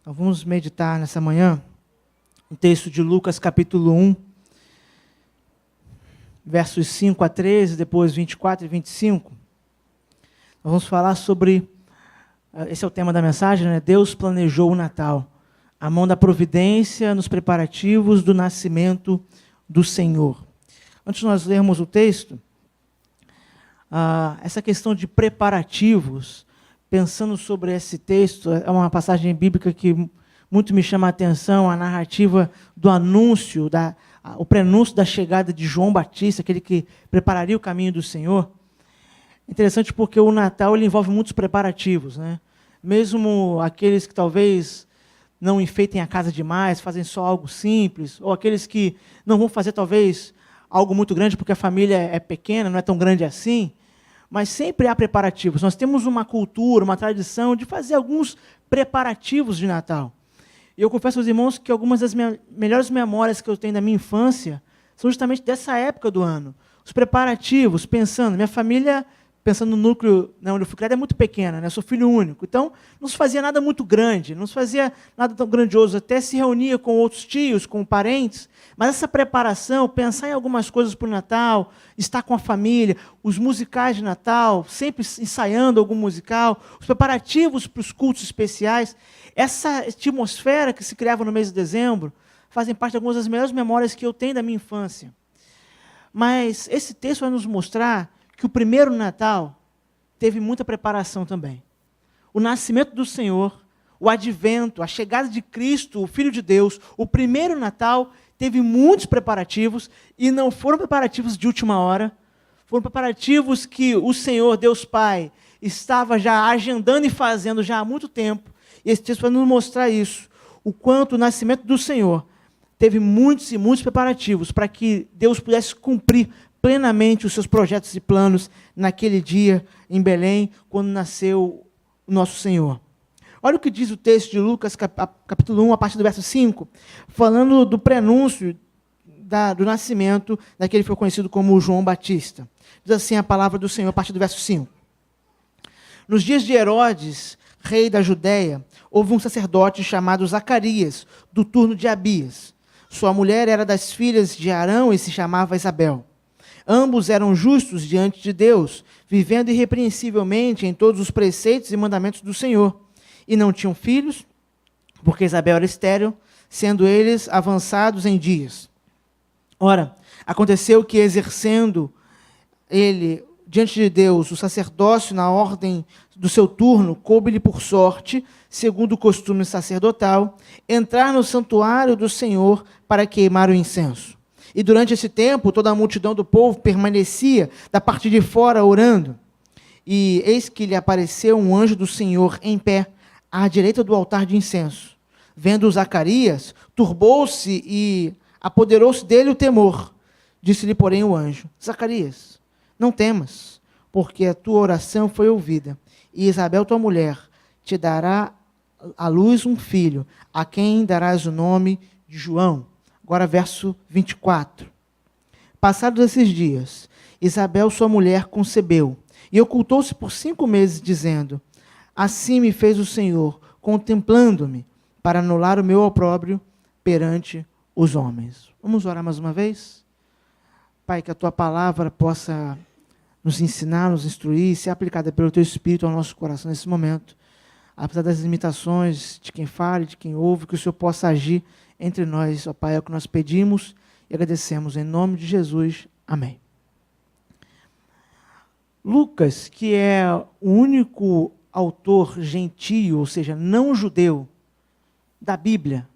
Nós vamos meditar nessa manhã um texto de Lucas capítulo 1, versos 5 a 13, depois 24 e 25. Nós vamos falar sobre, esse é o tema da mensagem, né? Deus planejou o Natal, a mão da providência nos preparativos do nascimento do Senhor. Antes de nós lermos o texto, essa questão de preparativos, pensando sobre esse texto, é uma passagem bíblica que muito me chama a atenção, a narrativa do anúncio, o prenúncio da chegada de João Batista, aquele que prepararia o caminho do Senhor. Interessante porque o Natal ele envolve muitos preparativos, né? Mesmo aqueles que talvez não enfeitem a casa demais, fazem só algo simples, ou aqueles que não vão fazer talvez algo muito grande porque a família é pequena, não é tão grande assim, mas sempre há preparativos. Nós temos uma cultura, uma tradição de fazer alguns preparativos de Natal. E eu confesso aos irmãos que algumas das melhores memórias que eu tenho da minha infância são justamente dessa época do ano. Os preparativos, minha família, pensando no núcleo onde eu fui criado, é muito pequena, né? Eu sou filho único. Então, não se fazia nada muito grande, não se fazia nada tão grandioso. Até se reunia com outros tios, com parentes. Mas essa preparação, pensar em algumas coisas para o Natal, estar com a família, os musicais de Natal, sempre ensaiando algum musical, os preparativos para os cultos especiais, essa atmosfera que se criava no mês de dezembro, fazem parte de algumas das melhores memórias que eu tenho da minha infância. Mas esse texto vai nos mostrar que o primeiro Natal teve muita preparação também. O nascimento do Senhor, o advento, a chegada de Cristo, o Filho de Deus, o primeiro Natal teve muitos preparativos, e não foram preparativos de última hora, foram preparativos que o Senhor, Deus Pai, estava já agendando e fazendo já há muito tempo, e esse texto vai nos mostrar isso, o quanto o nascimento do Senhor teve muitos e muitos preparativos para que Deus pudesse cumprir plenamente os seus projetos e planos naquele dia em Belém, quando nasceu o nosso Senhor. Olha o que diz o texto de Lucas, capítulo 1, a partir do verso 5, falando do prenúncio do nascimento daquele que foi conhecido como João Batista. Diz assim a palavra do Senhor, a partir do verso 5. Nos dias de Herodes, rei da Judéia, houve um sacerdote chamado Zacarias, do turno de Abias. Sua mulher era das filhas de Arão e se chamava Isabel. Ambos eram justos diante de Deus, vivendo irrepreensivelmente em todos os preceitos e mandamentos do Senhor. E não tinham filhos, porque Isabel era estéril, sendo eles avançados em dias. Ora, aconteceu que, exercendo ele diante de Deus o sacerdócio na ordem do seu turno, coube-lhe por sorte, segundo o costume sacerdotal, entrar no santuário do Senhor para queimar o incenso. E durante esse tempo, toda a multidão do povo permanecia da parte de fora orando. E eis que lhe apareceu um anjo do Senhor em pé, à direita do altar de incenso. Vendo Zacarias, turbou-se e apoderou-se dele o temor. Disse-lhe, porém, o anjo: Zacarias, não temas, porque a tua oração foi ouvida. E Isabel, tua mulher, te dará à luz um filho, a quem darás o nome de João. Agora, verso 24. Passados esses dias, Isabel, sua mulher, concebeu, e ocultou-se por 5 meses, dizendo: Assim me fez o Senhor, contemplando-me, para anular o meu opróbrio perante os homens. Vamos orar mais uma vez? Pai, que a tua palavra possa nos ensinar, nos instruir, ser aplicada pelo teu Espírito ao nosso coração nesse momento. Apesar das limitações de quem fala, de quem ouve, que o Senhor possa agir entre nós, ó Pai, é o que nós pedimos e agradecemos em nome de Jesus. Amém. Lucas, que é o único autor gentio, ou seja, não judeu, da Bíblia,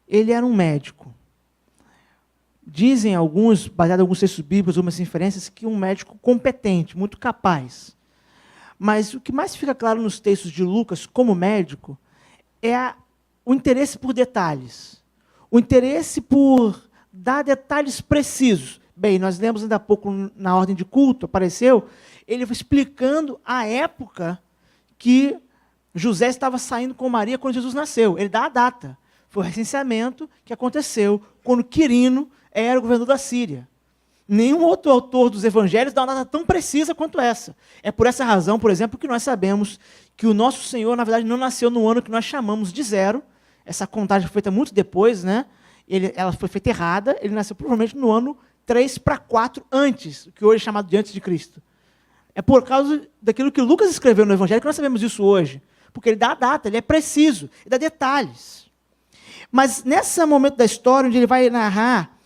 ele era um médico. Dizem alguns, baseado em alguns textos bíblicos, algumas referências, que um médico competente, muito capaz. Mas o que mais fica claro nos textos de Lucas, como médico, é o interesse por detalhes. O interesse por dar detalhes precisos. Bem, nós lemos ainda há pouco, na ordem de culto, apareceu, ele explicando a época que José estava saindo com Maria quando Jesus nasceu. Ele dá a data. Foi o recenseamento que aconteceu quando Quirino era o governador da Síria. Nenhum outro autor dos evangelhos dá uma data tão precisa quanto essa. É por essa razão, por exemplo, que nós sabemos que o nosso Senhor, na verdade, não nasceu no ano que nós chamamos de zero. Essa contagem foi feita muito depois, né? Ela foi feita errada. Ele nasceu provavelmente no ano 3 para 4 antes, que hoje é chamado de antes de Cristo. É por causa daquilo que Lucas escreveu no evangelho que nós sabemos isso hoje. Porque ele dá a data, ele é preciso, ele dá detalhes. Mas nesse momento da história, onde ele vai narrar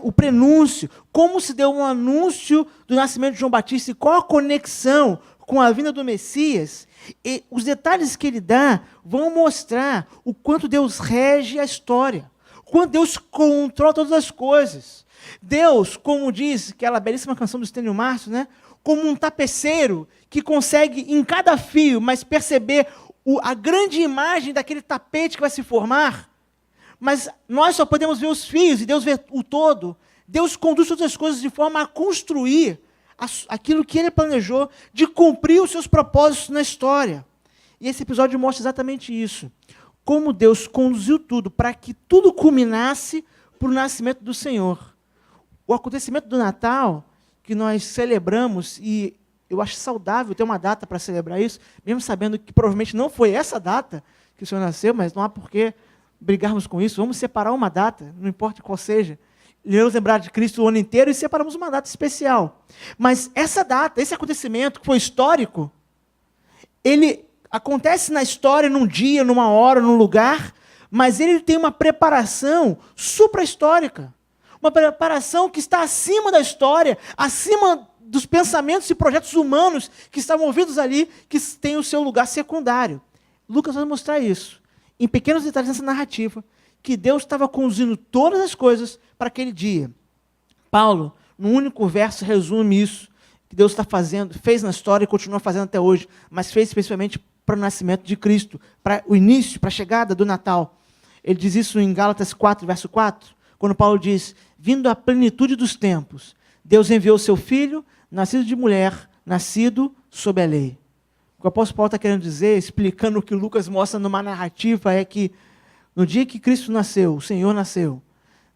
o prenúncio, como se deu um anúncio do nascimento de João Batista e qual a conexão com a vinda do Messias, e os detalhes que ele dá vão mostrar o quanto Deus rege a história, o quanto Deus controla todas as coisas. Deus, como diz aquela belíssima canção do Estênio Márcio, né, como um tapeceiro que consegue em cada fio, mas perceber a grande imagem daquele tapete que vai se formar. Mas nós só podemos ver os fios e Deus vê o todo. Deus conduz todas as coisas de forma a construir aquilo que Ele planejou, de cumprir os seus propósitos na história. E esse episódio mostra exatamente isso. Como Deus conduziu tudo para que tudo culminasse para o nascimento do Senhor. O acontecimento do Natal, que nós celebramos, e eu acho saudável ter uma data para celebrar isso, mesmo sabendo que provavelmente não foi essa data que o Senhor nasceu, mas não há porquê brigarmos com isso. Vamos separar uma data, não importa qual seja. Vamos lembrar de Cristo o ano inteiro e separamos uma data especial. Mas essa data, esse acontecimento que foi histórico, ele acontece na história num dia, numa hora, num lugar, mas ele tem uma preparação supra-histórica. Uma preparação que está acima da história, acima dos pensamentos e projetos humanos que estavam ouvidos ali, que têm o seu lugar secundário. Lucas vai mostrar isso, em pequenos detalhes nessa narrativa, que Deus estava conduzindo todas as coisas para aquele dia. Paulo, num único verso, resume isso, que Deus fez na história e continua fazendo até hoje, mas fez especialmente para o nascimento de Cristo, para o início, para a chegada do Natal. Ele diz isso em Gálatas 4, verso 4, quando Paulo diz: vindo à plenitude dos tempos, Deus enviou seu Filho, nascido de mulher, nascido sob a lei. O que o apóstolo Paulo está querendo dizer, explicando o que Lucas mostra numa narrativa, é que no dia que Cristo nasceu, o Senhor nasceu,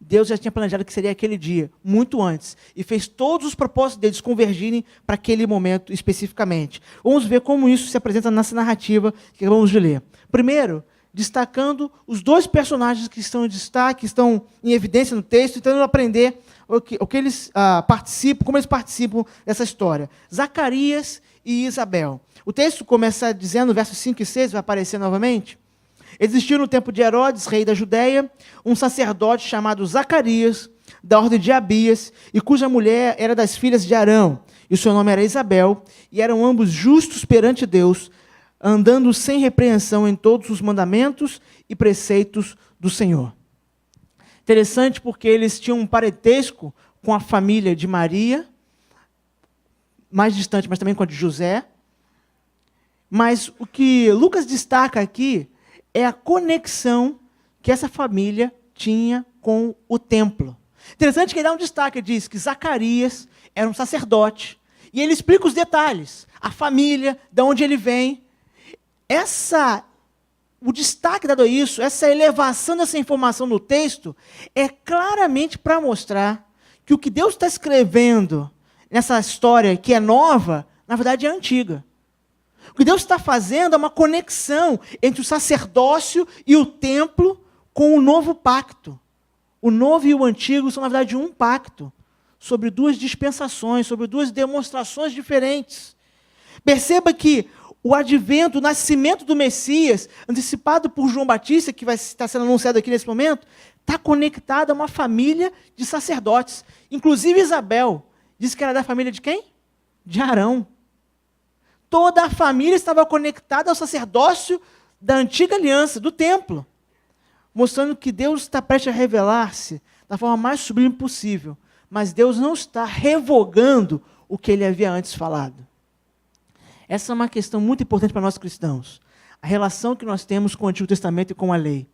Deus já tinha planejado que seria aquele dia, muito antes, e fez todos os propósitos deles convergirem para aquele momento especificamente. Vamos ver como isso se apresenta nessa narrativa que acabamos de ler. Primeiro, destacando os dois personagens que estão em destaque, que estão em evidência no texto, tentando aprender o que eles participam, como eles participam dessa história. Zacarias e Isabel. O texto começa dizendo, versos 5 e 6, vai aparecer novamente. Existiu no tempo de Herodes, rei da Judéia, um sacerdote chamado Zacarias, da ordem de Abias, e cuja mulher era das filhas de Arão, e o seu nome era Isabel, e eram ambos justos perante Deus, andando sem repreensão em todos os mandamentos e preceitos do Senhor. Interessante porque eles tinham um parentesco com a família de Maria, mais distante, mas também com a de José. Mas o que Lucas destaca aqui é a conexão que essa família tinha com o templo. Interessante que ele dá um destaque, ele diz que Zacarias era um sacerdote, e ele explica os detalhes, a família, de onde ele vem. O destaque dado a isso, essa elevação dessa informação no texto, é claramente para mostrar que o que Deus está escrevendo nessa história que é nova, na verdade é antiga. O que Deus está fazendo é uma conexão entre o sacerdócio e o templo com o novo pacto. O novo e o antigo são, na verdade, um pacto, sobre duas dispensações, sobre duas demonstrações diferentes. Perceba que o advento, o nascimento do Messias, antecipado por João Batista, que vai estar sendo anunciado aqui nesse momento, está conectado a uma família de sacerdotes. Inclusive Isabel, disse que era da família de quem? De Arão. Toda a família estava conectada ao sacerdócio da antiga aliança, do templo, mostrando que Deus está prestes a revelar-se da forma mais sublime possível, mas Deus não está revogando o que ele havia antes falado. Essa é uma questão muito importante para nós cristãos, a relação que nós temos com o Antigo Testamento e com a lei.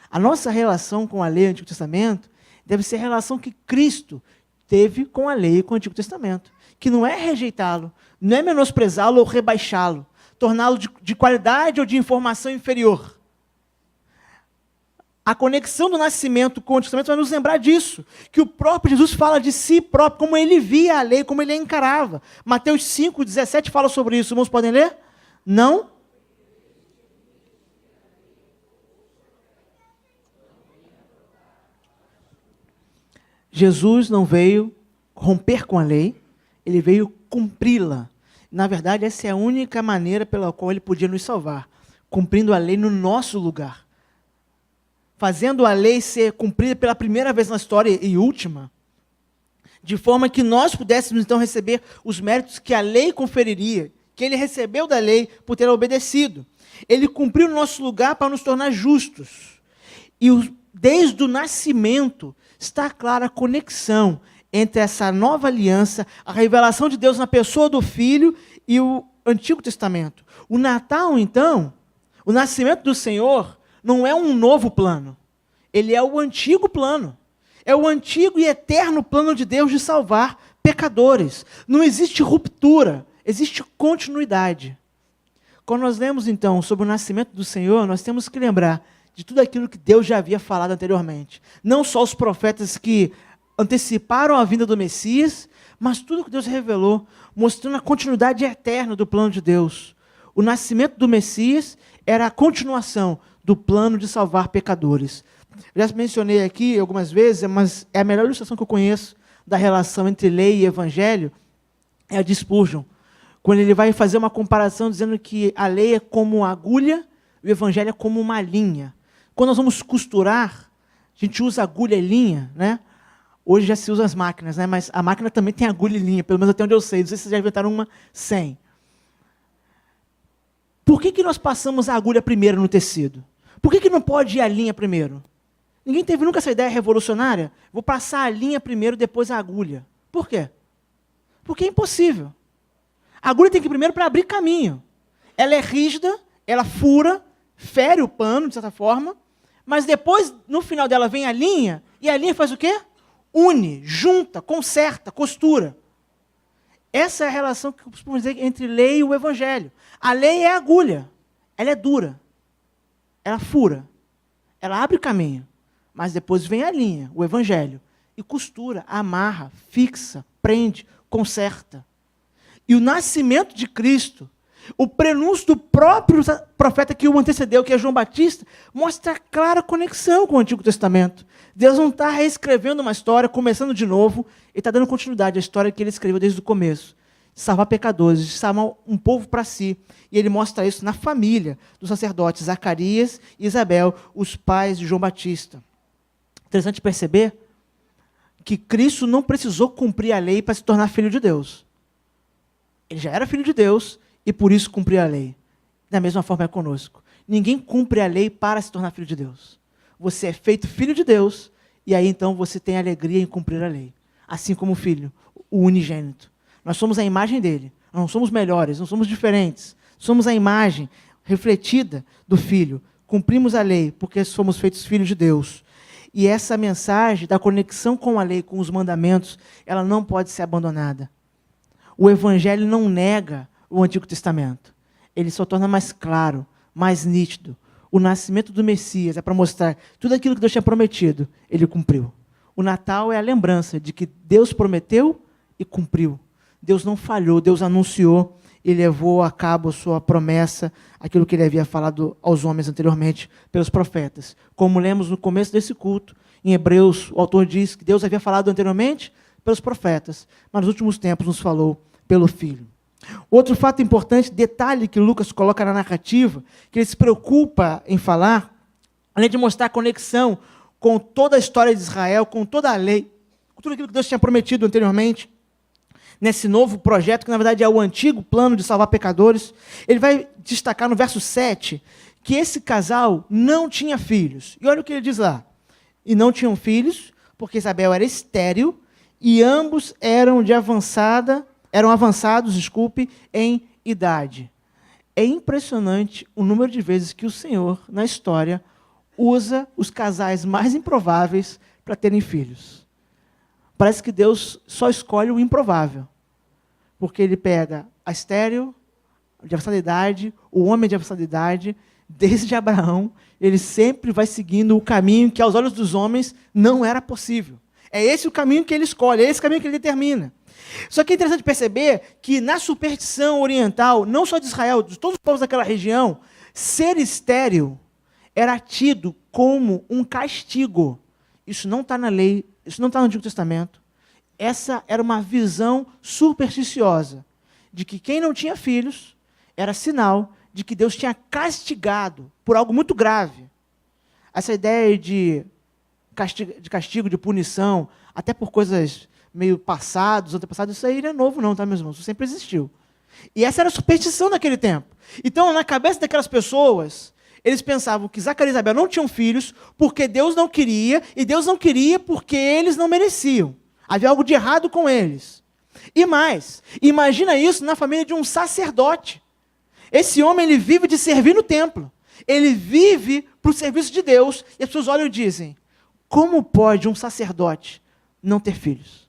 A nossa relação com a lei e o Antigo Testamento deve ser a relação que Cristo teve com a lei e com o Antigo Testamento, que não é rejeitá-lo, não é menosprezá-lo ou rebaixá-lo, torná-lo de qualidade ou de informação inferior. A conexão do nascimento com o Antigo Testamento vai nos lembrar disso, que o próprio Jesus fala de si próprio, como ele via a lei, como ele a encarava. Mateus 5,17 fala sobre isso. Irmãos, podem ler? Não? Jesus não veio romper com a lei, ele veio cumpri-la. Na verdade, essa é a única maneira pela qual ele podia nos salvar, cumprindo a lei no nosso lugar. Fazendo a lei ser cumprida pela primeira vez na história e última, de forma que nós pudéssemos então receber os méritos que a lei conferiria, que ele recebeu da lei por ter obedecido. Ele cumpriu o nosso lugar para nos tornar justos. E desde o nascimento está clara a conexão entre essa nova aliança, a revelação de Deus na pessoa do Filho e o Antigo Testamento. O Natal, então, o nascimento do Senhor, não é um novo plano. Ele é o antigo plano. É o antigo e eterno plano de Deus de salvar pecadores. Não existe ruptura, existe continuidade. Quando nós lemos, então, sobre o nascimento do Senhor, nós temos que lembrar de tudo aquilo que Deus já havia falado anteriormente. Não só os profetas que anteciparam a vinda do Messias, mas tudo que Deus revelou, mostrando a continuidade eterna do plano de Deus. O nascimento do Messias era a continuação do plano de salvar pecadores. Já mencionei aqui algumas vezes, mas é a melhor ilustração que eu conheço da relação entre lei e evangelho, é a de Spurgeon, quando ele vai fazer uma comparação dizendo que a lei é como uma agulha e o evangelho é como uma linha. Quando nós vamos costurar, a gente usa agulha e linha, né? Hoje já se usa as máquinas, né? Mas a máquina também tem agulha e linha, pelo menos até onde eu sei. Não sei se vocês já inventaram uma sem. Por que nós passamos a agulha primeiro no tecido? Por que não pode ir a linha primeiro? Ninguém teve nunca essa ideia revolucionária? Vou passar a linha primeiro, depois a agulha. Por quê? Porque é impossível. A agulha tem que ir primeiro para abrir caminho. Ela é rígida, ela fura, fere o pano, de certa forma, mas depois, no final dela, vem a linha, e a linha faz o quê? Une, junta, conserta, costura. Essa é a relação que podemos dizer entre lei e o evangelho. A lei é a agulha, ela é dura, ela fura, ela abre caminho, mas depois vem a linha, o evangelho, e costura, amarra, fixa, prende, conserta. E o nascimento de Cristo, o prenúncio do próprio profeta que o antecedeu, que é João Batista, mostra a clara conexão com o Antigo Testamento. Deus não está reescrevendo uma história, começando de novo, ele está dando continuidade à história que ele escreveu desde o começo. De salvar pecadores, de salvar um povo para si. E ele mostra isso na família dos sacerdotes Zacarias e Isabel, os pais de João Batista. Interessante perceber que Cristo não precisou cumprir a lei para se tornar filho de Deus. Ele já era filho de Deus e por isso cumpria a lei. Da mesma forma é conosco. Ninguém cumpre a lei para se tornar filho de Deus. Você é feito filho de Deus e aí então você tem alegria em cumprir a lei. Assim como o filho, o unigênito. Nós somos a imagem dele. Nós não somos melhores, não somos diferentes. Somos a imagem refletida do filho. Cumprimos a lei porque somos feitos filhos de Deus. E essa mensagem da conexão com a lei, com os mandamentos, ela não pode ser abandonada. O evangelho não nega o Antigo Testamento. Ele só torna mais claro, mais nítido. O nascimento do Messias é para mostrar tudo aquilo que Deus tinha prometido, ele cumpriu. O Natal é a lembrança de que Deus prometeu e cumpriu. Deus não falhou, Deus anunciou e levou a cabo a sua promessa, aquilo que ele havia falado aos homens anteriormente pelos profetas. Como lemos no começo desse culto, em Hebreus, o autor diz que Deus havia falado anteriormente pelos profetas, mas nos últimos tempos nos falou pelo Filho. Outro fato importante, detalhe que Lucas coloca na narrativa, que ele se preocupa em falar, além de mostrar a conexão com toda a história de Israel, com toda a lei, com tudo aquilo que Deus tinha prometido anteriormente, nesse novo projeto, que na verdade é o antigo plano de salvar pecadores, ele vai destacar no verso 7, que esse casal não tinha filhos. E olha o que ele diz lá. E não tinham filhos, porque Isabel era estéril, e ambos eram avançados, em idade. É impressionante o número de vezes que o Senhor, na história, usa os casais mais improváveis para terem filhos. Parece que Deus só escolhe o improvável. Porque ele pega a estéril, de avançada idade, o homem de avançada idade, desde Abraão, ele sempre vai seguindo o caminho que aos olhos dos homens não era possível. É esse o caminho que ele escolhe, é esse o caminho que ele determina. Só que é interessante perceber que na superstição oriental, não só de Israel, de todos os povos daquela região, ser estéril era tido como um castigo. Isso não está na lei, isso não está no Antigo Testamento. Essa era uma visão supersticiosa, de que quem não tinha filhos era sinal de que Deus tinha castigado por algo muito grave. Essa ideia de castigo, de punição, até por coisas meio passados, antepassados, isso aí não é novo não, tá, meus irmãos? Isso sempre existiu. E essa era a superstição naquele tempo. Então, na cabeça daquelas pessoas, eles pensavam que Zacarias e Isabel não tinham filhos porque Deus não queria, e Deus não queria porque eles não mereciam. Havia algo de errado com eles. E mais, imagina isso na família de um sacerdote. Esse homem, ele vive de servir no templo. Ele vive para o serviço de Deus. E as pessoas olham e dizem, como pode um sacerdote não ter filhos?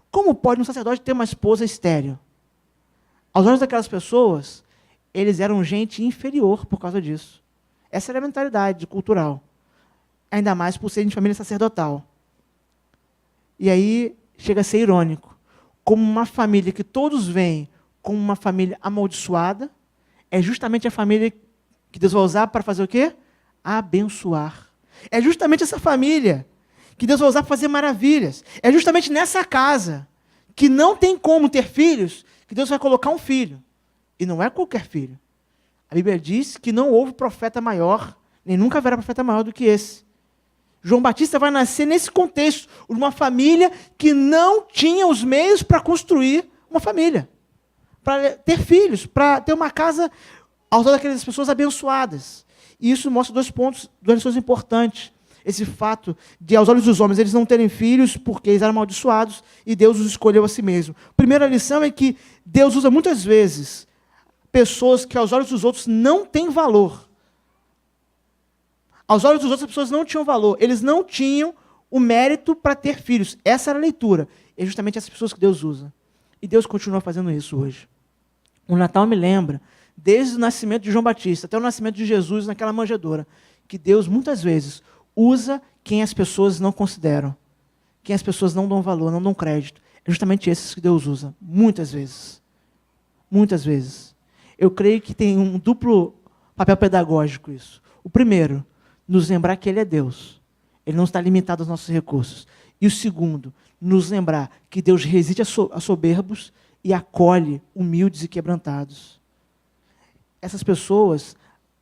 Como pode um sacerdote ter uma esposa estéril? Aos olhos daquelas pessoas, eles eram gente inferior por causa disso. Essa era a mentalidade cultural. Ainda mais por serem de família sacerdotal. E aí chega a ser irônico. Como uma família que todos veem como uma família amaldiçoada, é justamente a família que Deus vai usar para fazer o quê? Abençoar. É justamente essa família que Deus vai usar para fazer maravilhas. É justamente nessa casa, que não tem como ter filhos, que Deus vai colocar um filho. E não é qualquer filho. A Bíblia diz que não houve profeta maior, nem nunca haverá profeta maior do que esse. João Batista vai nascer nesse contexto, de uma família que não tinha os meios para construir uma família, para ter filhos, para ter uma casa aos olhos daquelas pessoas abençoadas. E isso mostra duas lições importantes. Esse fato de, aos olhos dos homens, eles não terem filhos porque eles eram amaldiçoados e Deus os escolheu a si mesmo. A primeira lição é que Deus usa muitas vezes pessoas que aos olhos dos outros não têm valor. Aos olhos dos outros, as pessoas não tinham valor. Eles não tinham o mérito para ter filhos. Essa era a leitura. É justamente essas pessoas que Deus usa. E Deus continua fazendo isso hoje. O Natal me lembra, desde o nascimento de João Batista até o nascimento de Jesus naquela manjedoura, que Deus muitas vezes usa quem as pessoas não consideram, quem as pessoas não dão valor, não dão crédito. É justamente esses que Deus usa, muitas vezes. Muitas vezes. Eu creio que tem um duplo papel pedagógico isso. O primeiro, nos lembrar que Ele é Deus. Ele não está limitado aos nossos recursos. E o segundo, nos lembrar que Deus resiste a soberbos e acolhe humildes e quebrantados. Essas pessoas,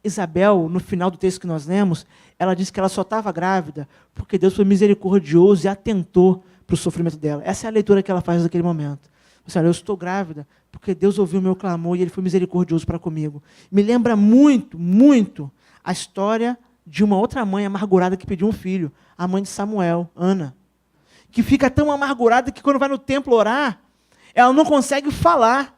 Isabel, no final do texto que nós lemos, ela disse que ela só estava grávida porque Deus foi misericordioso e atentou para o sofrimento dela. Essa é a leitura que ela faz naquele momento. Olha, eu estou grávida porque Deus ouviu o meu clamor e Ele foi misericordioso para comigo. Me lembra muito, muito a história de uma outra mãe amargurada que pediu um filho, a mãe de Samuel, Ana, que fica tão amargurada que quando vai no templo orar, ela não consegue falar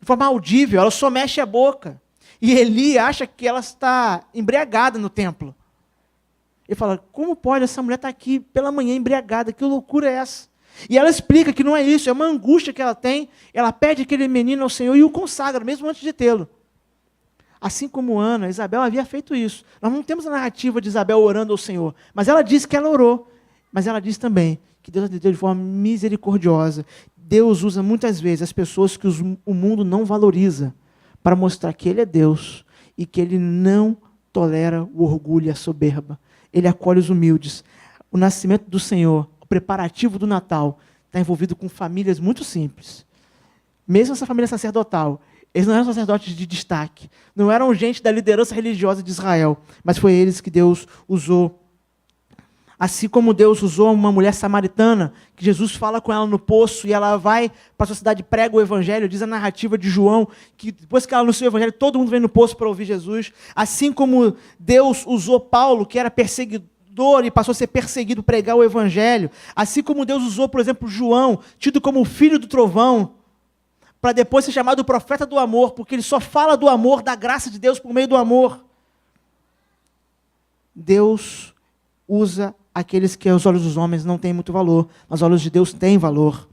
de forma audível, ela só mexe a boca. E Eli acha que ela está embriagada no templo. Ele fala, como pode essa mulher estar aqui pela manhã embriagada? Que loucura é essa? E ela explica que não é isso, é uma angústia que ela tem. Ela pede aquele menino ao Senhor e o consagra, mesmo antes de tê-lo. Assim como Ana, Isabel havia feito isso. Nós não temos a narrativa de Isabel orando ao Senhor, mas ela disse que ela orou. Mas ela diz também que Deus atendeu de forma misericordiosa. Deus usa muitas vezes as pessoas que o mundo não valoriza para mostrar que Ele é Deus e que Ele não tolera o orgulho e a soberba. Ele acolhe os humildes. O nascimento do Senhor, o preparativo do Natal, está envolvido com famílias muito simples. Mesmo essa família sacerdotal, eles não eram sacerdotes de destaque, não eram gente da liderança religiosa de Israel, mas foi eles que Deus usou. Assim como Deus usou uma mulher samaritana, que Jesus fala com ela no poço, e ela vai para a sua cidade e prega o evangelho, diz a narrativa de João, que depois que ela anunciou o evangelho, todo mundo vem no poço para ouvir Jesus. Assim como Deus usou Paulo, que era perseguidor e passou a ser perseguido, pregar o evangelho. Assim como Deus usou, por exemplo, João, tido como o filho do trovão, para depois ser chamado o profeta do amor, porque ele só fala do amor, da graça de Deus por meio do amor. Deus usa aqueles que aos olhos dos homens não têm muito valor, mas aos olhos de Deus têm valor.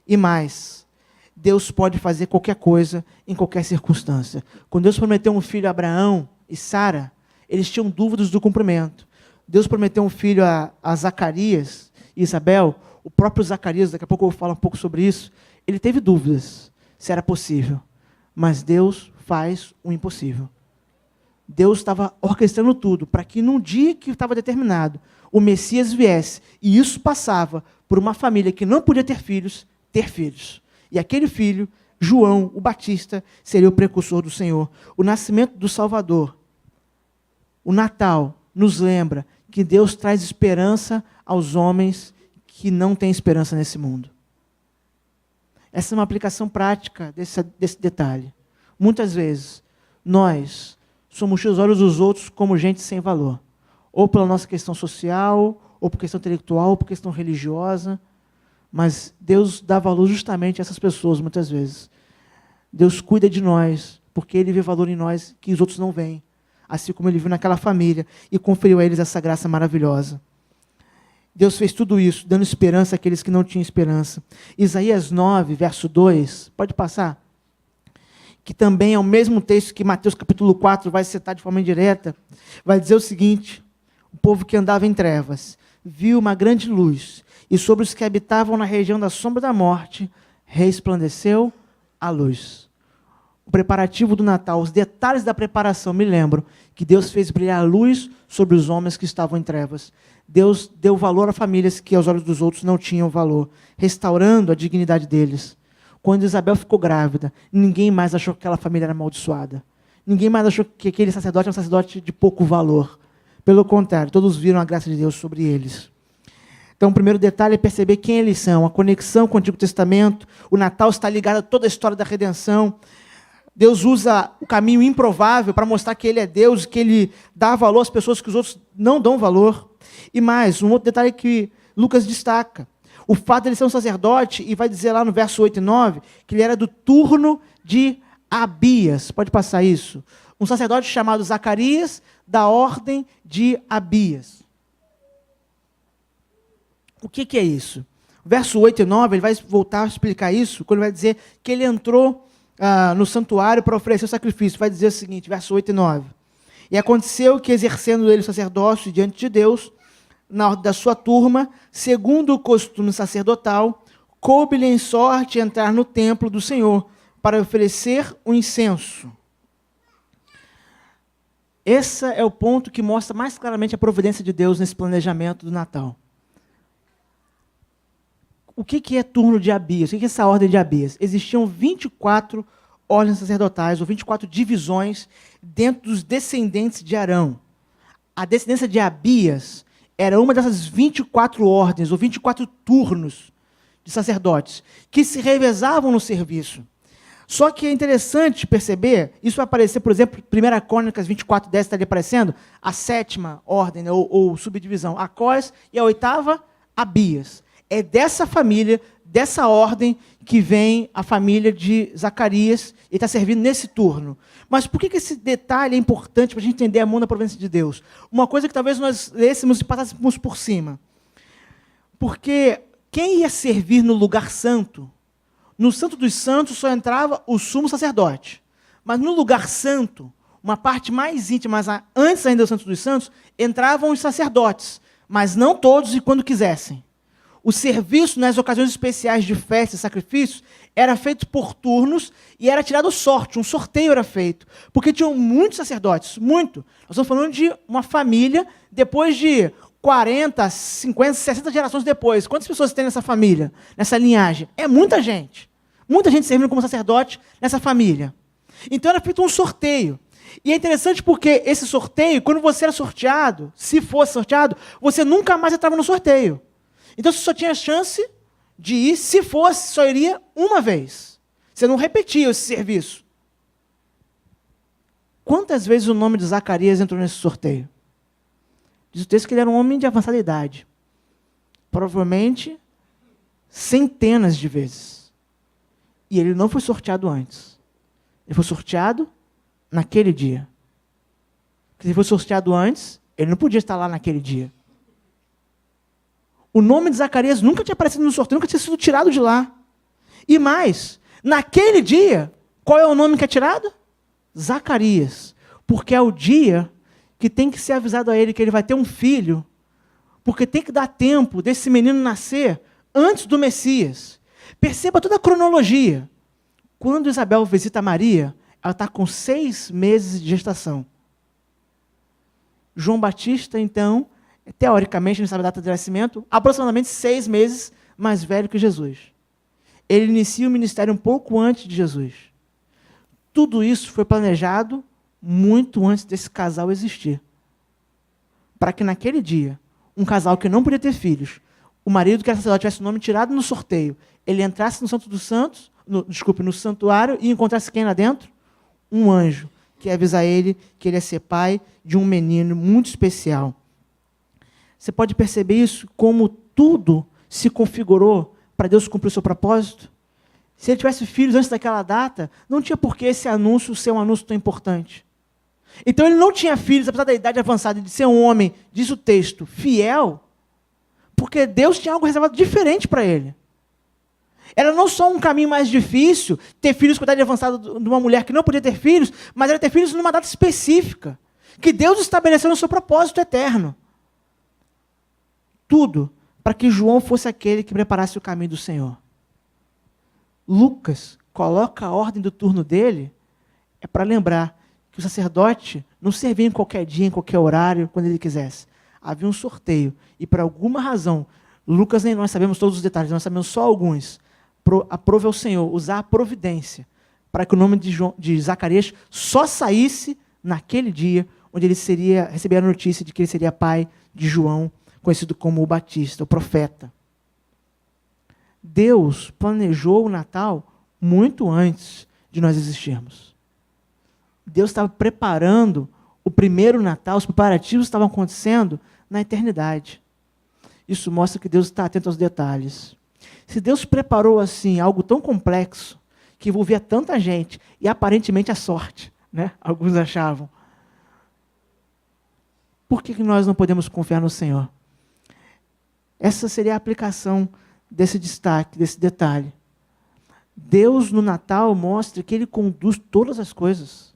E mais, Deus pode fazer qualquer coisa em qualquer circunstância. Quando Deus prometeu um filho a Abraão e Sara, eles tinham dúvidas do cumprimento. Deus prometeu um filho a Zacarias e Isabel. O próprio Zacarias, daqui a pouco eu vou falar um pouco sobre isso, ele teve dúvidas se era possível. Mas Deus faz o impossível. Deus estava orquestrando tudo para que num dia que estava determinado, o Messias viesse. E isso passava por uma família que não podia ter filhos. E aquele filho, João, o Batista, seria o precursor do Senhor. O nascimento do Salvador, o Natal, nos lembra que Deus traz esperança aos homens que não têm esperança nesse mundo. Essa é uma aplicação prática desse detalhe. Muitas vezes, nós somos os olhos dos outros como gente sem valor. Ou pela nossa questão social, ou por questão intelectual, ou por questão religiosa. Mas Deus dá valor justamente a essas pessoas, muitas vezes. Deus cuida de nós, porque Ele vê valor em nós que os outros não veem. Assim como Ele viu naquela família e conferiu a eles essa graça maravilhosa. Deus fez tudo isso, dando esperança àqueles que não tinham esperança. Isaías 9, verso 2, pode passar? Que também é o mesmo texto que Mateus capítulo 4 vai citar de forma indireta. Vai dizer o seguinte: o povo que andava em trevas viu uma grande luz, e sobre os que habitavam na região da sombra da morte, resplandeceu a luz. O preparativo do Natal, os detalhes da preparação me lembram que Deus fez brilhar a luz sobre os homens que estavam em trevas. Deus deu valor a famílias que aos olhos dos outros não tinham valor, restaurando a dignidade deles. Quando Isabel ficou grávida, ninguém mais achou que aquela família era amaldiçoada. Ninguém mais achou que aquele sacerdote era um sacerdote de pouco valor. Pelo contrário, todos viram a graça de Deus sobre eles. Então, o primeiro detalhe é perceber quem eles são, a conexão com o Antigo Testamento. O Natal está ligado a toda a história da redenção. Deus usa o caminho improvável para mostrar que Ele é Deus, que Ele dá valor às pessoas que os outros não dão valor. E mais, um outro detalhe que Lucas destaca. O fato de ele ser um sacerdote, e vai dizer lá no verso 8 e 9, que ele era do turno de Abias. Pode passar isso. Um sacerdote chamado Zacarias, da ordem de Abias. O que é isso? Verso 8 e 9, ele vai voltar a explicar isso, quando ele vai dizer que ele entrou no santuário para oferecer o sacrifício. Vai dizer o seguinte, verso 8 e 9. E aconteceu que, exercendo ele o sacerdócio diante de Deus, na ordem da sua turma, segundo o costume sacerdotal, coube-lhe em sorte entrar no templo do Senhor para oferecer o incenso. Esse é o ponto que mostra mais claramente a providência de Deus nesse planejamento do Natal. O que é turno de Abias? O que é essa ordem de Abias? Existiam 24 ordens sacerdotais, ou 24 divisões dentro dos descendentes de Arão. A descendência de Abias era uma dessas 24 ordens, ou 24 turnos de sacerdotes, que se revezavam no serviço. Só que é interessante perceber, isso vai aparecer, por exemplo, 1 Crônicas 24:10 está ali aparecendo, a 7ª ordem, né, ou subdivisão, Acós, e a 8ª, Abias. É dessa família, dessa ordem, que vem a família de Zacarias, e está servindo nesse turno. Mas por que esse detalhe é importante para a gente entender a mão da providência de Deus? Uma coisa que talvez nós lêssemos e passássemos por cima. Porque quem ia servir no lugar santo, no Santo dos Santos só entrava o sumo sacerdote. Mas no lugar santo, uma parte mais íntima, mas antes ainda do Santo dos Santos, entravam os sacerdotes, mas não todos e quando quisessem. O serviço nas ocasiões especiais de festa e sacrifícios era feito por turnos e era tirado sorte, um sorteio era feito. Porque tinham muitos sacerdotes, muito. Nós estamos falando de uma família, depois de 40, 50, 60 gerações depois. Quantas pessoas tem nessa família, nessa linhagem? É muita gente. Muita gente servindo como sacerdote nessa família. Então era feito um sorteio. E é interessante porque esse sorteio, quando você era sorteado, se fosse sorteado, você nunca mais entrava no sorteio. Então você só tinha chance de ir, se fosse, só iria uma vez. Você não repetia esse serviço. Quantas vezes o nome de Zacarias entrou nesse sorteio? Diz o texto que ele era um homem de avançada idade. Provavelmente centenas de vezes. E ele não foi sorteado antes. Ele foi sorteado naquele dia. Porque se ele foi sorteado antes, ele não podia estar lá naquele dia. O nome de Zacarias nunca tinha aparecido no sorteio, nunca tinha sido tirado de lá. E mais, naquele dia, qual é o nome que é tirado? Zacarias. Porque é o dia que tem que ser avisado a ele que ele vai ter um filho, porque tem que dar tempo desse menino nascer antes do Messias. Perceba toda a cronologia. Quando Isabel visita Maria, ela está com 6 meses de gestação. João Batista, então, teoricamente, não sabe a data de nascimento, aproximadamente 6 meses mais velho que Jesus. Ele inicia o ministério um pouco antes de Jesus. Tudo isso foi planejado muito antes desse casal existir. Para que naquele dia, um casal que não podia ter filhos, o marido que era sacerdote tivesse o nome tirado no sorteio, ele entrasse no Santo dos Santos, no santuário, e encontrasse quem lá dentro? Um anjo, que ia avisar ele que ele ia ser pai de um menino muito especial. Você pode perceber isso, como tudo se configurou para Deus cumprir o seu propósito? Se ele tivesse filhos antes daquela data, não tinha por que esse anúncio ser um anúncio tão importante. Então ele não tinha filhos, apesar da idade avançada e de ser um homem, diz o texto, fiel, porque Deus tinha algo reservado diferente para ele. Era não só um caminho mais difícil, ter filhos com a idade avançada de uma mulher que não podia ter filhos, mas era ter filhos numa data específica, que Deus estabeleceu no seu propósito eterno. Tudo para que João fosse aquele que preparasse o caminho do Senhor. Lucas coloca a ordem do turno dele, é para lembrar que o sacerdote não servia em qualquer dia, em qualquer horário, quando ele quisesse. Havia um sorteio, e por alguma razão, Lucas nem nós sabemos todos os detalhes, nós sabemos só alguns, aprove ao Senhor usar a providência para que o nome de Zacarias só saísse naquele dia, onde ele receberia a notícia de que ele seria pai de João, conhecido como o Batista, o profeta. Deus planejou o Natal muito antes de nós existirmos. Deus estava preparando o primeiro Natal, os preparativos estavam acontecendo na eternidade. Isso mostra que Deus está atento aos detalhes. Se Deus preparou assim algo tão complexo, que envolvia tanta gente, e aparentemente a sorte, né? Alguns achavam, por que nós não podemos confiar no Senhor? Essa seria a aplicação desse destaque, desse detalhe. Deus no Natal mostra que Ele conduz todas as coisas.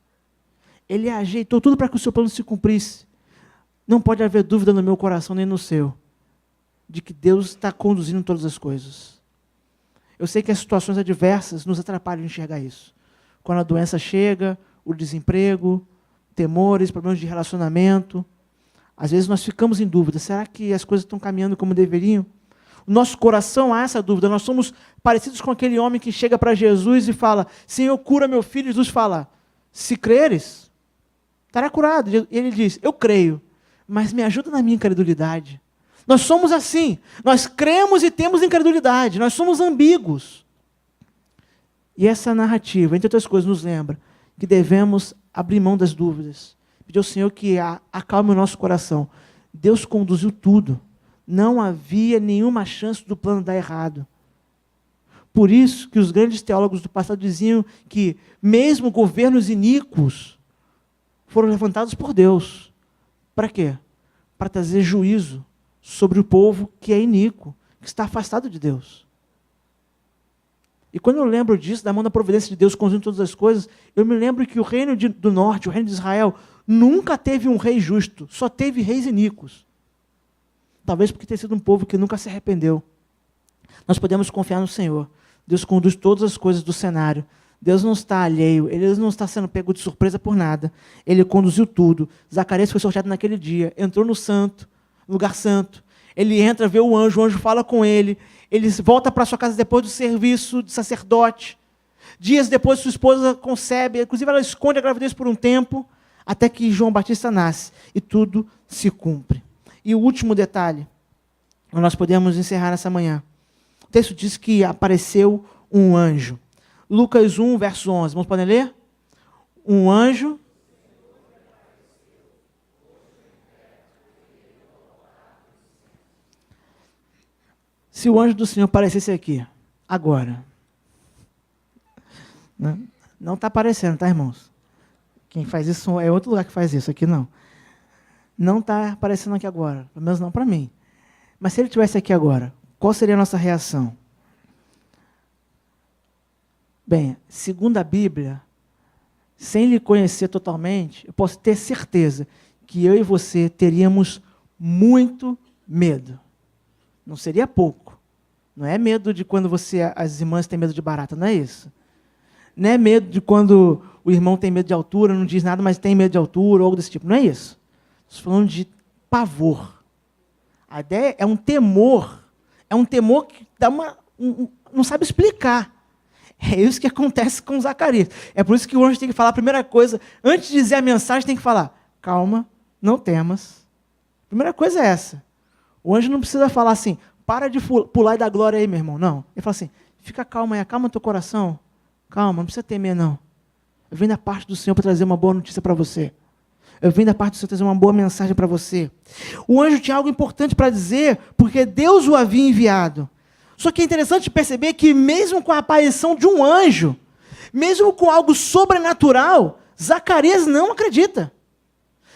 Ele ajeitou tudo para que o seu plano se cumprisse. Não pode haver dúvida no meu coração nem no seu, de que Deus está conduzindo todas as coisas. Eu sei que as situações adversas nos atrapalham em enxergar isso. Quando a doença chega, o desemprego, temores, problemas de relacionamento, às vezes nós ficamos em dúvida, será que as coisas estão caminhando como deveriam? O nosso coração há essa dúvida, nós somos parecidos com aquele homem que chega para Jesus e fala, Senhor, cura meu filho. Jesus fala, se creres, estará curado. E ele diz, eu creio, mas me ajuda na minha incredulidade. Nós somos assim, nós cremos e temos incredulidade, nós somos ambíguos. E essa narrativa, entre outras coisas, nos lembra que devemos abrir mão das dúvidas. Pedir ao Senhor que acalme o nosso coração. Deus conduziu tudo. Não havia nenhuma chance do plano dar errado. Por isso que os grandes teólogos do passado diziam que mesmo governos iníquos foram levantados por Deus. Para quê? Para trazer juízo sobre o povo que é iníquo, que está afastado de Deus. E quando eu lembro disso, da mão da providência de Deus conduzindo todas as coisas, eu me lembro que o reino do norte, o reino de Israel, nunca teve um rei justo, só teve reis iníquos. Talvez porque tenha sido um povo que nunca se arrependeu. Nós podemos confiar no Senhor. Deus conduz todas as coisas do cenário. Deus não está alheio, Ele não está sendo pego de surpresa por nada. Ele conduziu tudo. Zacarias foi sorteado naquele dia, entrou no lugar santo. Ele entra, vê o anjo fala com ele volta para sua casa depois do serviço de sacerdote. Dias depois, sua esposa concebe, inclusive ela esconde a gravidez por um tempo, até que João Batista nasce, e tudo se cumpre. E o último detalhe, nós podemos encerrar essa manhã. O texto diz que apareceu um anjo. Lucas 1, verso 11. Vamos poder ler? Um anjo. Se o anjo do Senhor aparecesse aqui, agora. Não está aparecendo, tá, irmãos? Quem faz isso é outro lugar que faz isso, aqui não. Não está aparecendo aqui agora, pelo menos não para mim. Mas se ele estivesse aqui agora, qual seria a nossa reação? Bem, segundo a Bíblia, sem lhe conhecer totalmente, eu posso ter certeza que eu e você teríamos muito medo. Não seria pouco. Não é medo de quando as irmãs têm medo de barata, não é isso. Não é medo de quando o irmão tem medo de altura, não diz nada, mas tem medo de altura, ou algo desse tipo. Não é isso. Estou falando de pavor. A ideia é um temor que dá não sabe explicar. É isso que acontece com Zacarias. É por isso que o anjo tem que falar a primeira coisa, antes de dizer a mensagem, tem que falar, calma, não temas. A primeira coisa é essa. O anjo não precisa falar assim, para de pular e dar glória aí, meu irmão. Não. Ele fala assim, fica calma aí, acalma teu coração. Calma, não precisa temer, não. Eu venho da parte do Senhor para trazer uma boa notícia para você. Eu venho da parte do Senhor trazer uma boa mensagem para você. O anjo tinha algo importante para dizer, porque Deus o havia enviado. Só que é interessante perceber que mesmo com a aparição de um anjo, mesmo com algo sobrenatural, Zacarias não acredita.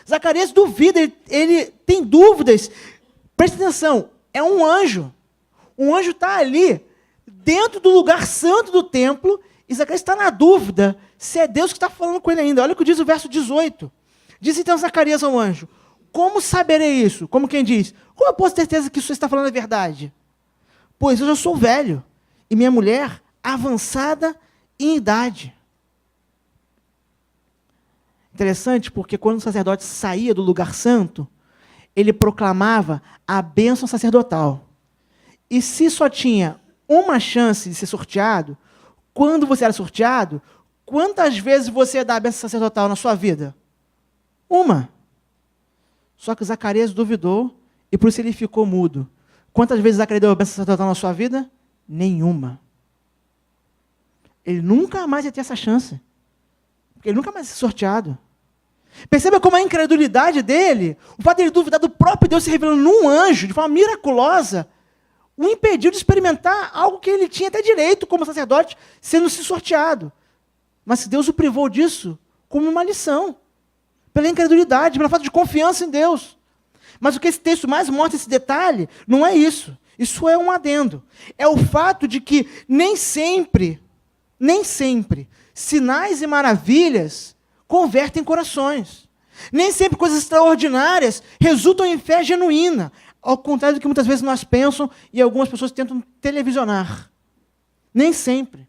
Zacarias duvida, ele tem dúvidas. Presta atenção, é um anjo. Um anjo está ali, dentro do lugar santo do templo, e Zacarias está na dúvida se é Deus que está falando com ele ainda. Olha o que diz o verso 18. Diz então Zacarias ao anjo, como saberei isso? Como quem diz, como eu posso ter certeza que isso está falando a verdade? Pois eu já sou velho, e minha mulher avançada em idade. Interessante, porque quando o sacerdote saía do lugar santo, ele proclamava a bênção sacerdotal. E se só tinha uma chance de ser sorteado, quando você era sorteado, quantas vezes você ia dar a bênção sacerdotal na sua vida? Uma. Só que Zacarias duvidou, e por isso ele ficou mudo. Quantas vezes Zacarias deu a bênção sacerdotal na sua vida? Nenhuma. Ele nunca mais ia ter essa chance. Porque ele nunca mais ia ser sorteado. Perceba como a incredulidade dele, o fato de ele duvidar do próprio Deus se revelando num anjo, de forma miraculosa, o impediu de experimentar algo que ele tinha até direito como sacerdote, sendo-se sorteado. Mas Deus o privou disso como uma lição. Pela incredulidade, pela falta de confiança em Deus. Mas o que esse texto mais mostra, esse detalhe, não é isso. Isso é um adendo. É o fato de que nem sempre, sinais e maravilhas convertem corações. Nem sempre coisas extraordinárias resultam em fé genuína. Ao contrário do que muitas vezes nós pensamos e algumas pessoas tentam televisionar. Nem sempre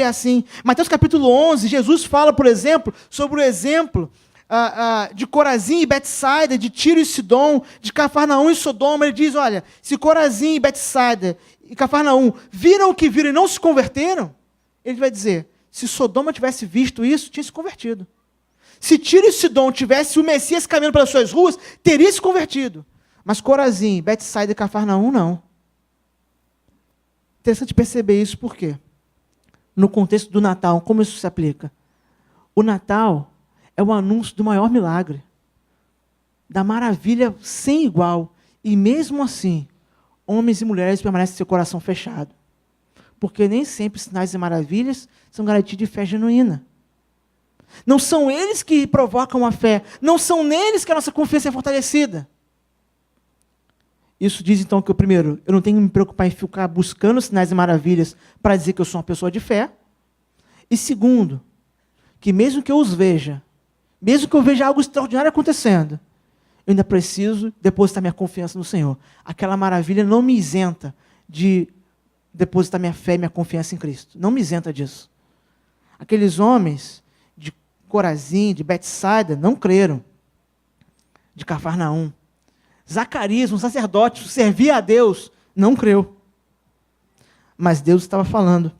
é assim. Mateus capítulo 11, Jesus fala, por exemplo, sobre o exemplo de Corazim e Betsaida, de Tiro e Sidom, de Cafarnaum e Sodoma. Ele diz, olha, se Corazim e Betsaida e Cafarnaum viram o que viram e não se converteram, ele vai dizer, se Sodoma tivesse visto isso, tinha se convertido. Se Tiro e Sidom tivesse o Messias caminhando pelas suas ruas, teria se convertido. Mas Corazim, Betsaida e Cafarnaum, não. Interessante perceber isso, por quê? No contexto do Natal, como isso se aplica? O Natal é o anúncio do maior milagre, da maravilha sem igual. E mesmo assim, homens e mulheres permanecem com seu coração fechado. Porque nem sempre sinais e maravilhas são garantia de fé genuína. Não são eles que provocam a fé, não são neles que a nossa confiança é fortalecida. Isso diz então que, primeiro, eu não tenho que me preocupar em ficar buscando sinais e maravilhas para dizer que eu sou uma pessoa de fé. E segundo, que mesmo que eu os veja, mesmo que eu veja algo extraordinário acontecendo, eu ainda preciso depositar minha confiança no Senhor. Aquela maravilha não me isenta de depositar minha fé e minha confiança em Cristo. Não me isenta disso. Aqueles homens de Corazim, de Betsaida, não creram. De Cafarnaum. Zacarias, um sacerdote, servia a Deus, não creu. Mas Deus estava falando.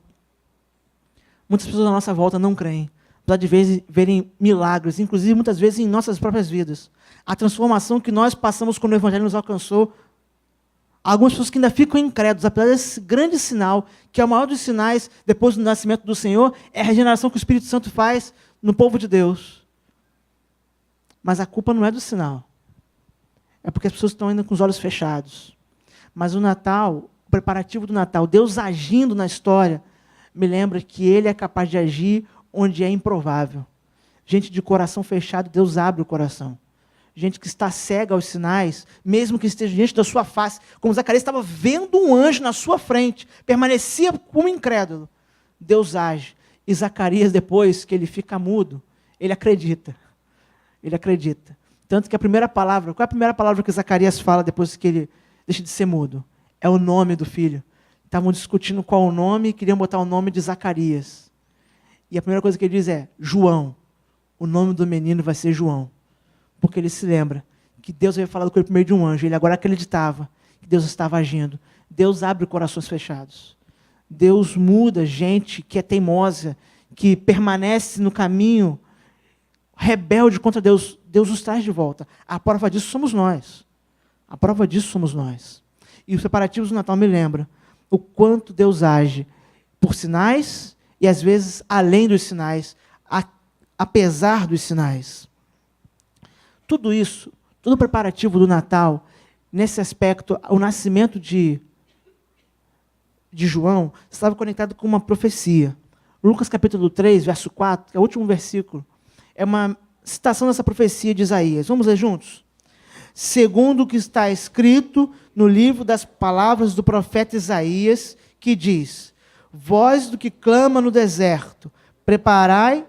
Muitas pessoas à nossa volta não creem, apesar de verem milagres, inclusive muitas vezes em nossas próprias vidas. A transformação que nós passamos quando o Evangelho nos alcançou. Algumas pessoas que ainda ficam incrédulas, apesar desse grande sinal, que é o maior dos sinais, depois do nascimento do Senhor, é a regeneração que o Espírito Santo faz no povo de Deus. Mas a culpa não é do sinal. É porque as pessoas estão ainda com os olhos fechados. Mas o Natal, o preparativo do Natal, Deus agindo na história, me lembra que Ele é capaz de agir onde é improvável. Gente de coração fechado, Deus abre o coração. Gente que está cega aos sinais, mesmo que esteja diante da sua face, como Zacarias estava vendo um anjo na sua frente, permanecia como incrédulo. Deus age. E Zacarias, depois que ele fica mudo, ele acredita. Ele acredita. Tanto que qual é a primeira palavra que Zacarias fala depois que ele deixa de ser mudo? É o nome do filho. Estavam discutindo qual o nome e queriam botar o nome de Zacarias. E a primeira coisa que ele diz é, João. O nome do menino vai ser João. Porque ele se lembra que Deus havia falado com ele por meio de um anjo. Ele agora acreditava que Deus estava agindo. Deus abre corações fechados. Deus muda gente que é teimosa, que permanece no caminho rebelde contra Deus. Deus os traz de volta. A prova disso somos nós. A prova disso somos nós. E os preparativos do Natal me lembram o quanto Deus age por sinais e, às vezes, além dos sinais, apesar dos sinais. Tudo isso, todo o preparativo do Natal, nesse aspecto, o nascimento de João, estava conectado com uma profecia. Lucas capítulo 3, verso 4, que é o último versículo, é uma citação dessa profecia de Isaías. Vamos ler juntos? Segundo o que está escrito no livro das palavras do profeta Isaías, que diz, voz do que clama no deserto, preparai.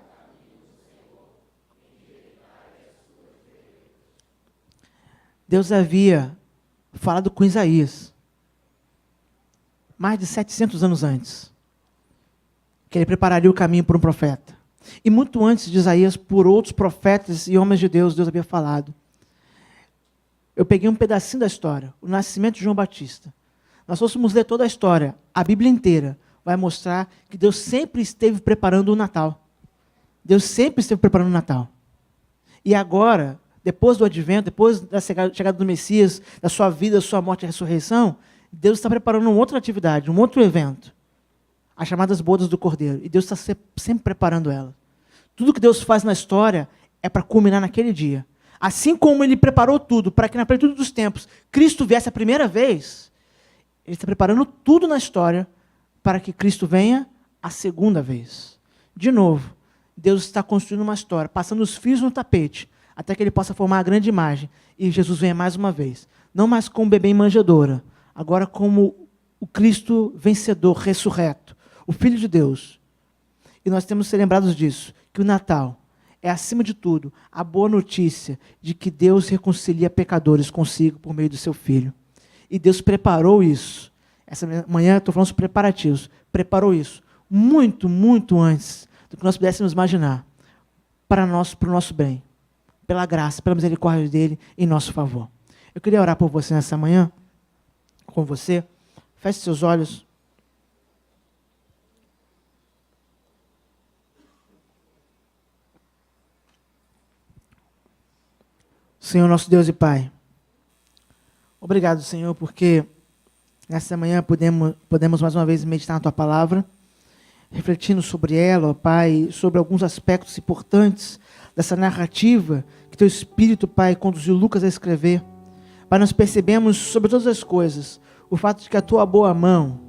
Deus havia falado com Isaías, mais de 700 anos antes, que ele prepararia o caminho para um profeta. E muito antes de Isaías, por outros profetas e homens de Deus, Deus havia falado. Eu peguei um pedacinho da história, o nascimento de João Batista. Nós fôssemos ler toda a história, a Bíblia inteira vai mostrar que Deus sempre esteve preparando o Natal. Deus sempre esteve preparando o Natal. E agora, depois do advento, depois da chegada do Messias, da sua vida, da sua morte e ressurreição, Deus está preparando uma outra atividade, um outro evento. As chamadas bodas do Cordeiro. E Deus está sempre preparando ela. Tudo que Deus faz na história é para culminar naquele dia. Assim como Ele preparou tudo para que na plenitude dos tempos Cristo viesse a primeira vez, Ele está preparando tudo na história para que Cristo venha a segunda vez. De novo, Deus está construindo uma história, passando os fios no tapete, até que Ele possa formar a grande imagem. E Jesus venha mais uma vez. Não mais como bebê em manjedoura, agora como o Cristo vencedor, ressurreto, o Filho de Deus. E nós temos que ser lembrados disso, que o Natal é, acima de tudo, a boa notícia de que Deus reconcilia pecadores consigo por meio do seu Filho. E Deus preparou isso. Essa manhã eu estou falando sobre preparativos. Preparou isso muito, muito antes do que nós pudéssemos imaginar para o nosso bem, pela graça, pela misericórdia dEle em nosso favor. Eu queria orar por você nessa manhã, com você. Feche seus olhos. Senhor, nosso Deus e Pai, obrigado, Senhor, porque nessa manhã podemos mais uma vez meditar na Tua Palavra, refletindo sobre ela, ó Pai, sobre alguns aspectos importantes dessa narrativa que Teu Espírito, Pai, conduziu Lucas a escrever. Pai, nós percebemos sobre todas as coisas o fato de que a Tua boa mão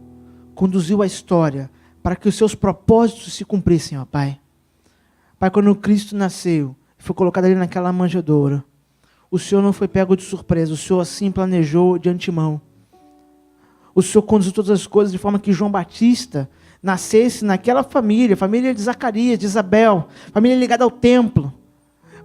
conduziu a história para que os Seus propósitos se cumprissem, ó Pai. Pai, quando Cristo nasceu, foi colocado ali naquela manjedoura, o Senhor não foi pego de surpresa, o Senhor assim planejou de antemão. O Senhor conduziu todas as coisas de forma que João Batista nascesse naquela família, família de Zacarias, de Isabel, família ligada ao templo,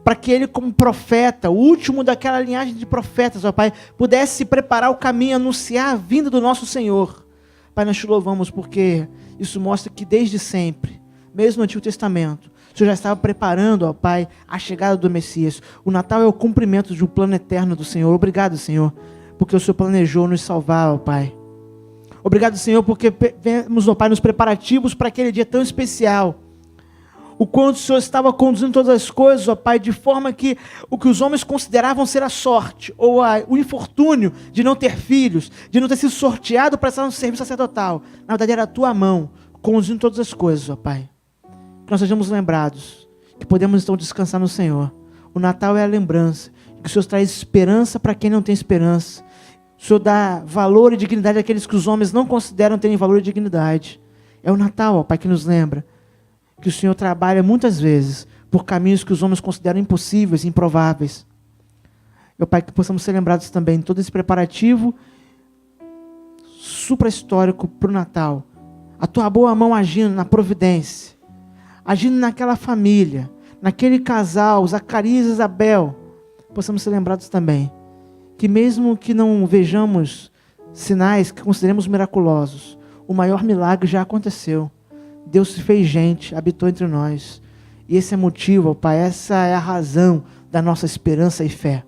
para que ele, como profeta, o último daquela linhagem de profetas, ó Pai, pudesse preparar o caminho, anunciar a vinda do nosso Senhor. Pai, nós te louvamos porque isso mostra que desde sempre, mesmo no Antigo Testamento, o Senhor já estava preparando, ó Pai, a chegada do Messias. O Natal é o cumprimento de um plano eterno do Senhor. Obrigado, Senhor, porque o Senhor planejou nos salvar, ó Pai. Obrigado, Senhor, porque vemos, ó Pai, nos preparativos para aquele dia tão especial. O quanto o Senhor estava conduzindo todas as coisas, ó Pai, de forma que o que os homens consideravam ser a sorte, ou o infortúnio de não ter filhos, de não ter sido sorteado para estar no serviço sacerdotal, na verdade era a Tua mão, conduzindo todas as coisas, ó Pai. Que nós sejamos lembrados, que podemos então descansar no Senhor. O Natal é a lembrança, que o Senhor traz esperança para quem não tem esperança. O Senhor dá valor e dignidade àqueles que os homens não consideram terem valor e dignidade. É o Natal, ó Pai, que nos lembra que o Senhor trabalha muitas vezes por caminhos que os homens consideram impossíveis, improváveis. Meu Pai, que possamos ser lembrados também de todo esse preparativo supra-histórico para o Natal. A Tua boa mão agindo na providência, agindo naquela família, naquele casal, Zacarias e Isabel, possamos ser lembrados também que mesmo que não vejamos sinais que consideremos miraculosos, o maior milagre já aconteceu. Deus se fez gente, habitou entre nós. E esse é o motivo, Pai, essa é a razão da nossa esperança e fé.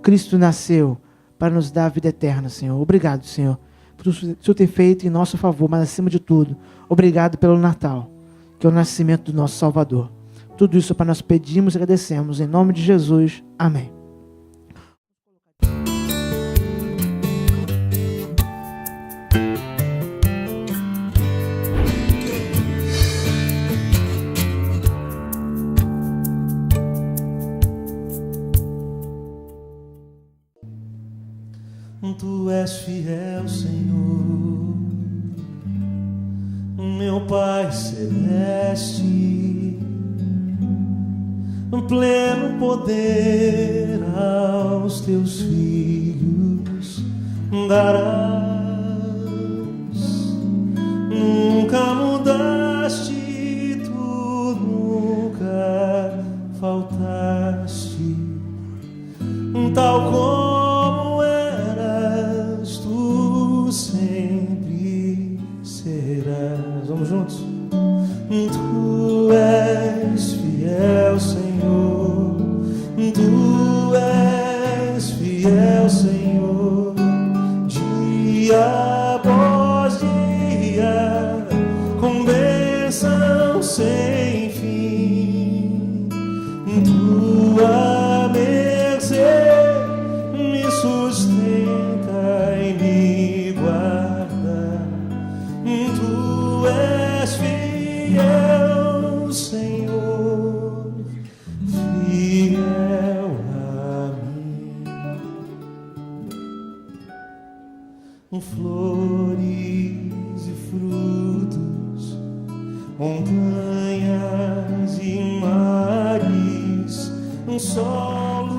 Cristo nasceu para nos dar a vida eterna, Senhor. Obrigado, Senhor, por tudo que o Senhor tem feito em nosso favor, mas acima de tudo, obrigado pelo Natal, que é o nascimento do nosso Salvador. Tudo isso para nós pedimos e agradecemos. Em nome de Jesus. Amém. Tu és fiel, Senhor, meu Pai celeste, pleno poder aos teus filhos darás. Nunca mudaste, tu nunca faltaste, tal como eras, tu sempre serás. Vamos juntos? Tu és fiel, Senhor, tu és fiel, Senhor, dia após dia, com bênção sem fim. Tua mercê me sustenta e me guarda. Tu és fiel, Senhor, fiel a mim. Flores e frutos, montanhas e mares, solos